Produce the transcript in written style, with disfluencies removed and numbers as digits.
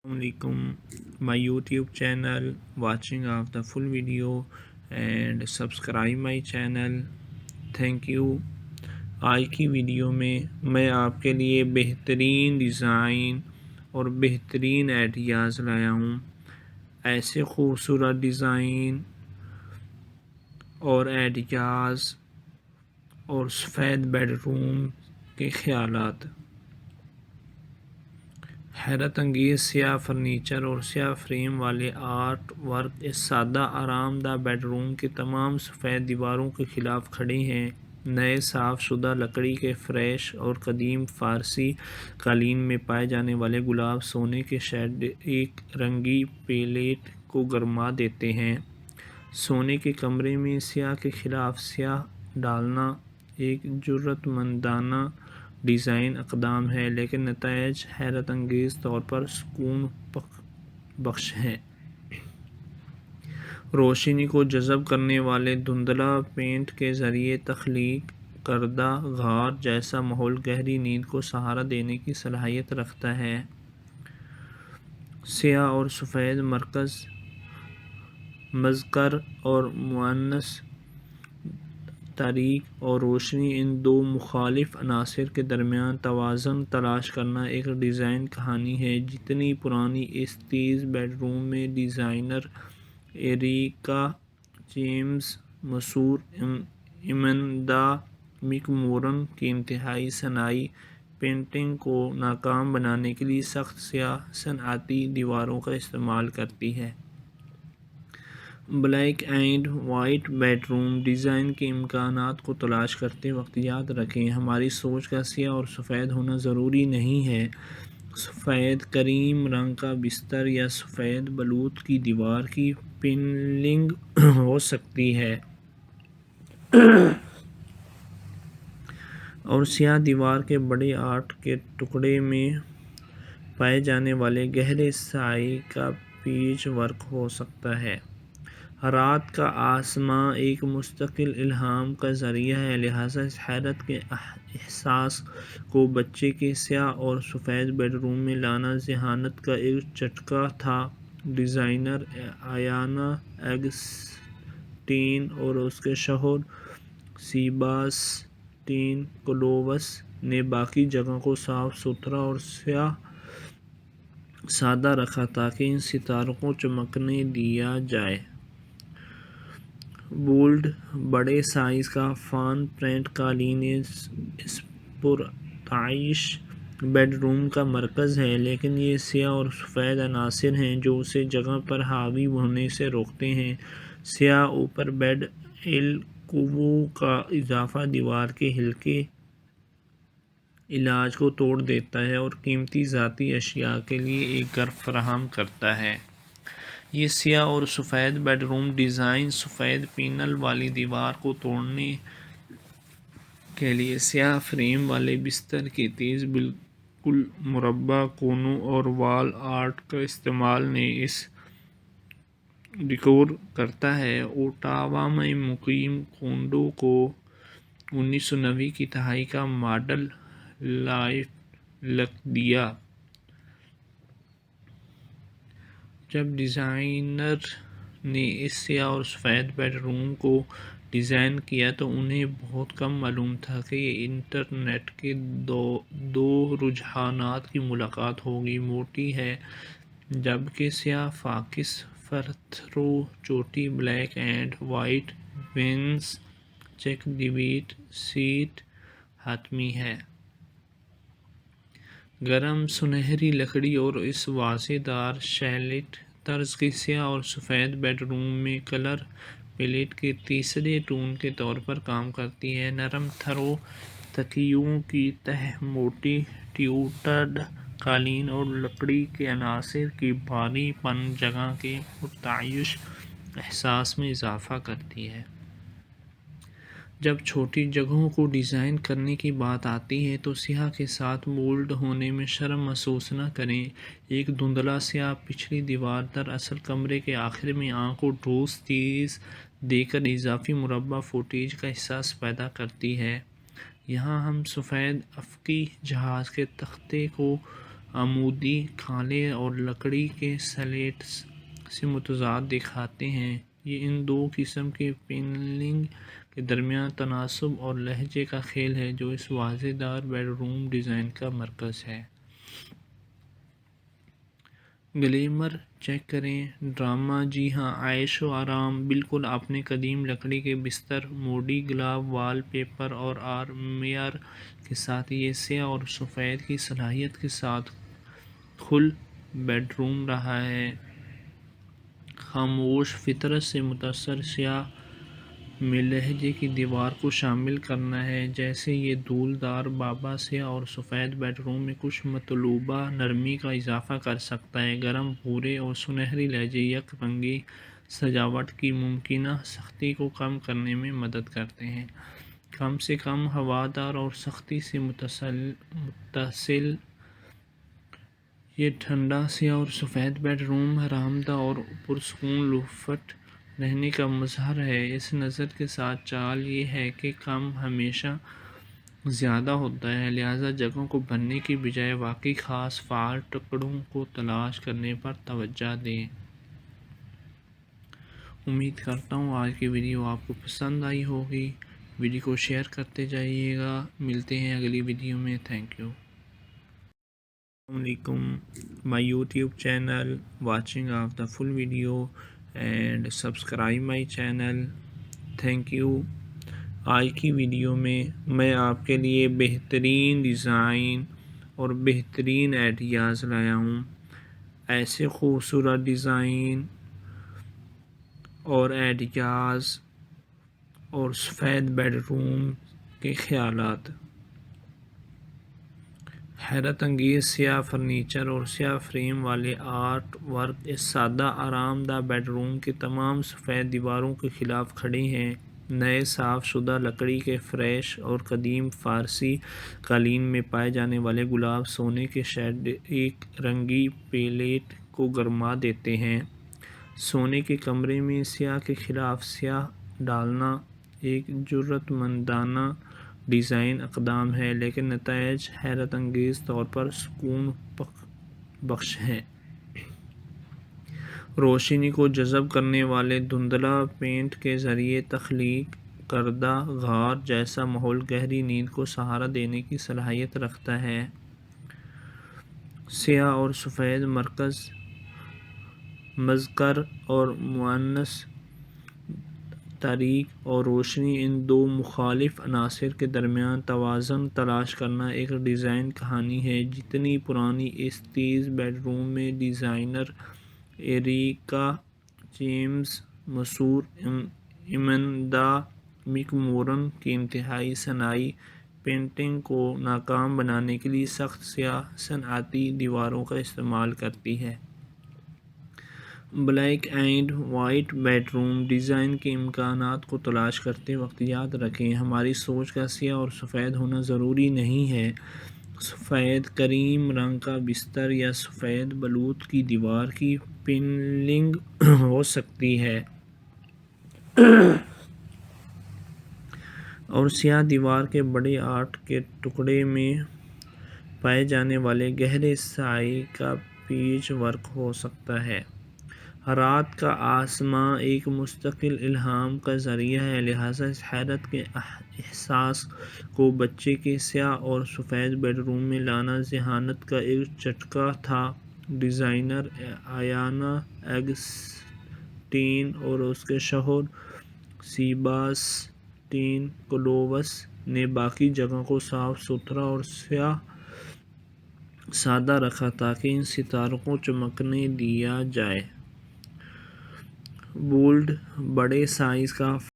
Assalamualaikum, my YouTube channel, watching of the full video and subscribe my channel. Thank you. آج کی video میں میں آپ کے لیے بہترین ڈیزائن اور بہترین آئیڈیاز لایا ہوں. ایسے خوبصورت ڈیزائن اور آئیڈیاز اور سفید بیڈ روم کے خیالات. حیرت انگیز سیاہ فرنیچر اور سیاہ فریم والے آرٹ ورک اس سادہ آرام دہ بیڈ روم کے تمام سفید دیواروں کے خلاف کھڑے ہیں. نئے صاف شدہ لکڑی کے فریش اور قدیم فارسی قالین میں پائے جانے والے گلاب سونے کے شیڈ ایک رنگی پیلیٹ کو گرما دیتے ہیں. سونے کے کمرے میں سیاہ کے خلاف سیاہ ڈالنا ایک جرأت مندانہ ڈیزائن اقدام ہے، لیکن نتائج حیرت انگیز طور پر سکون بخش ہیں. روشنی کو جذب کرنے والے دھندلا پینٹ کے ذریعے تخلیق کردہ غار جیسا ماحول گہری نیند کو سہارا دینے کی صلاحیت رکھتا ہے. سیاہ اور سفید مرکز مذکر اور مؤنث تاریک اور روشنی، ان دو مخالف عناصر کے درمیان توازن تلاش کرنا ایک ڈیزائن کہانی ہے. جتنی پرانی اس تیز بیڈ روم میں ڈیزائنر ایریکا جیمز مشہور ایمندا مک مورن کی انتہائی صناعی پینٹنگ کو ناکام بنانے کے لیے سخت سیاہ صنعتی دیواروں کا استعمال کرتی ہے. Black and white bedroom design کے امکانات کو تلاش کرتے وقت یاد رکھیں، ہماری سوچ کا سیاہ اور سفید ہونا ضروری نہیں ہے. سفید کریم رنگ کا بستر یا سفید بلوط کی دیوار کی پینلنگ ہو سکتی ہے اور سیاہ دیوار کے بڑے آرٹ کے ٹکڑے میں پائے جانے والے گہرے سائے کا پیچ ورک ہو سکتا ہے. رات کا آسماں ایک مستقل الہام کا ذریعہ ہے، لہذا اس حیرت کے احساس کو بچے کے سیاہ اور سفید بیڈ روم میں لانا ذہانت کا ایک جھٹکا تھا. ڈیزائنر آیانا اگسٹین اور اس کے شوہر سیباسٹین کلووس نے باقی جگہ کو صاف ستھرا اور سادہ رکھا تاکہ ان ستاروں کو چمکنے دیا جائے. بولڈ بڑے سائز کا فان پرنٹ قالین اس پرتعیش بیڈ روم کا مرکز ہے، لیکن یہ سیاہ اور سفید عناصر ہیں جو اسے جگہ پر حاوی ہونے سے روکتے ہیں. سیاہ اوپر بیڈ الکوو کا اضافہ دیوار کے ہلکے علاج کو توڑ دیتا ہے اور قیمتی ذاتی اشیاء کے لیے ایک گھر فراہم کرتا ہے. یہ سیاہ اور سفید بیڈ روم ڈیزائن سفید پینل والی دیوار کو توڑنے کے لیے سیاہ فریم والے بستر کے تیز بالکل مربع کونوں اور وال آرٹ کا استعمال نے اسے ڈیکور کرتا ہے. اوٹاوا میں مقیم کونڈو کو 1990 کی دہائی کا ماڈل لائف لک دیا جب ڈیزائنر نے اس سیاہ اور سفید بیڈ روم کو ڈیزائن کیا تو انہیں بہت کم معلوم تھا کہ یہ انٹرنیٹ کے دو رجحانات کی ملاقات ہوگی. موٹی ہے جبکہ سیاہ فاکس فرتھرو چوٹی، بلیک اینڈ وائٹ وینس، چیک ڈیویڈ سیٹ حتمی ہے. گرم سنہری لکڑی اور اس واضح دار شیلٹ طرز کی سیاہ اور سفید بیڈ روم میں کلر پیلیٹ کے تیسرے ٹون کے طور پر کام کرتی ہے. نرم تھرو تکیوں کی تہہ، موٹی ٹیوٹرڈ قالین اور لکڑی کے عناصر کی بھاری پن جگہ کے پرتعیش احساس میں اضافہ کرتی ہے. جب چھوٹی جگہوں کو ڈیزائن کرنے کی بات آتی ہے تو سیاہ کے ساتھ بولڈ ہونے میں شرم محسوس نہ کریں. ایک دھندلا سیاہ پچھلی دیوار دراصل کمرے کے آخر میں آنکھ کو ٹھوس چیز دے کر اضافی مربع فوٹیج کا احساس پیدا کرتی ہے. یہاں ہم سفید افقی جہاز کے تختے کو عمودی کھالیں اور لکڑی کے سلیٹس سے متضاد دکھاتے ہیں۔ یہ ان دو قسم کے پینلنگ کے درمیان تناسب اور لہجے کا کھیل ہے جو اس واضح دار بیڈ روم ڈیزائن کا مرکز ہے۔ گلیمر چیک کریں ڈرامہ جی ہاں، عیش و آرام بالکل اپنے قدیم لکڑی کے بستر، موڈی گلاب وال پیپر اور آرمیر کے ساتھ یہ سیاہ اور سفید کی صلاحیت کے ساتھ کھل بیڈ روم رہا ہے۔ خاموش فطرت سے متاثر سیاہ میں لہجے کی دیوار کو شامل کرنا ہے۔ جیسے یہ دھول دار بابا سیاہ اور سفید بیڈ روم میں کچھ مطلوبہ نرمی کا اضافہ کر سکتا ہے۔ گرم بھورے اور سنہری لہجے یک رنگی سجاوٹ کی ممکنہ سختی کو کم کرنے میں مدد کرتے ہیں۔ کم سے کم ہوادار اور سختی سے متصل یہ ٹھنڈا سیاہ اور سفید بیڈ روم آرام دہ اور پرسکون لفٹ رہنے کا مظہر ہے۔ اس نظر کے ساتھ چال یہ ہے کہ کم ہمیشہ زیادہ ہوتا ہے، لہذا جگہوں کو بھرنے کی بجائے واقعی خاص فعال ٹکڑوں کو تلاش کرنے پر توجہ دیں۔ امید کرتا ہوں آج کی ویڈیو آپ کو پسند آئی ہوگی۔ ویڈیو کو شیئر کرتے جائیے گا۔ ملتے ہیں اگلی ویڈیو میں۔ Thank you. السلام علیکم، my YouTube channel watching of the full video and subscribe my channel, thank you. آج کی ویڈیو میں آپ کے لیے بہترین ڈیزائن اور بہترین آئیڈیاز لایا ہوں۔ ایسے خوبصورت ڈیزائن اور آئیڈیاز اور سفید بیڈ روم کے خیالات، حیرت انگیز سیاہ فرنیچر اور سیاہ فریم والے آرٹ ورک اس سادہ آرام دہ بیڈ روم کے تمام سفید دیواروں کے خلاف کھڑے ہیں۔ نئے صاف شدہ لکڑی کے فرش اور قدیم فارسی قالین میں پائے جانے والے گلاب سونے کے شیڈ ایک رنگی پیلیٹ کو گرما دیتے ہیں۔ سونے کے کمرے میں سیاہ کے خلاف سیاہ ڈالنا ایک جرأت مندانہ ڈیزائن اقدام ہے، لیکن نتائج حیرت انگیز طور پر سکون بخش ہیں۔ روشنی کو جذب کرنے والے دھندلا پینٹ کے ذریعے تخلیق کردہ غار جیسا ماحول گہری نیند کو سہارا دینے کی صلاحیت رکھتا ہے۔ سیاہ اور سفید مرکز مذکر اور مؤنث تاریک اور روشنی، ان دو مخالف عناصر کے درمیان توازن تلاش کرنا ایک ڈیزائن کہانی ہے۔ جتنی پرانی اس تیز بیڈ روم میں ڈیزائنر ایریکا جیمز، مشہور ایمندا مک مورن کی انتہائی صناعی پینٹنگ کو ناکام بنانے کے لیے سخت سیاہ صنعتی دیواروں کا استعمال کرتی ہے۔ Black and white bedroom design کے امکانات کو تلاش کرتے وقت یاد رکھیں، ہماری سوچ کا سیاہ اور سفید ہونا ضروری نہیں ہے۔ سفید کریم رنگ کا بستر یا سفید بلوط کی دیوار کی پینلنگ ہو سکتی ہے اور سیاہ دیوار کے بڑے آرٹ کے ٹکڑے میں پائے جانے والے گہرے سائے کا پیچ ورک ہو سکتا ہے۔ رات کا آسمان ایک مستقل الہام کا ذریعہ ہے، لہذا اس حیرت کے احساس کو بچے کے سیاہ اور سفید بیڈ روم میں لانا ذہانت کا ایک جھٹکا تھا۔ ڈیزائنر آیانا اگسٹین اور اس کے شوہر سیباسٹین کلووس نے باقی جگہ کو صاف ستھرا اور سادہ رکھا تاکہ ان ستاروں کو چمکنے دیا جائے۔ بولڈ بڑے سائز کا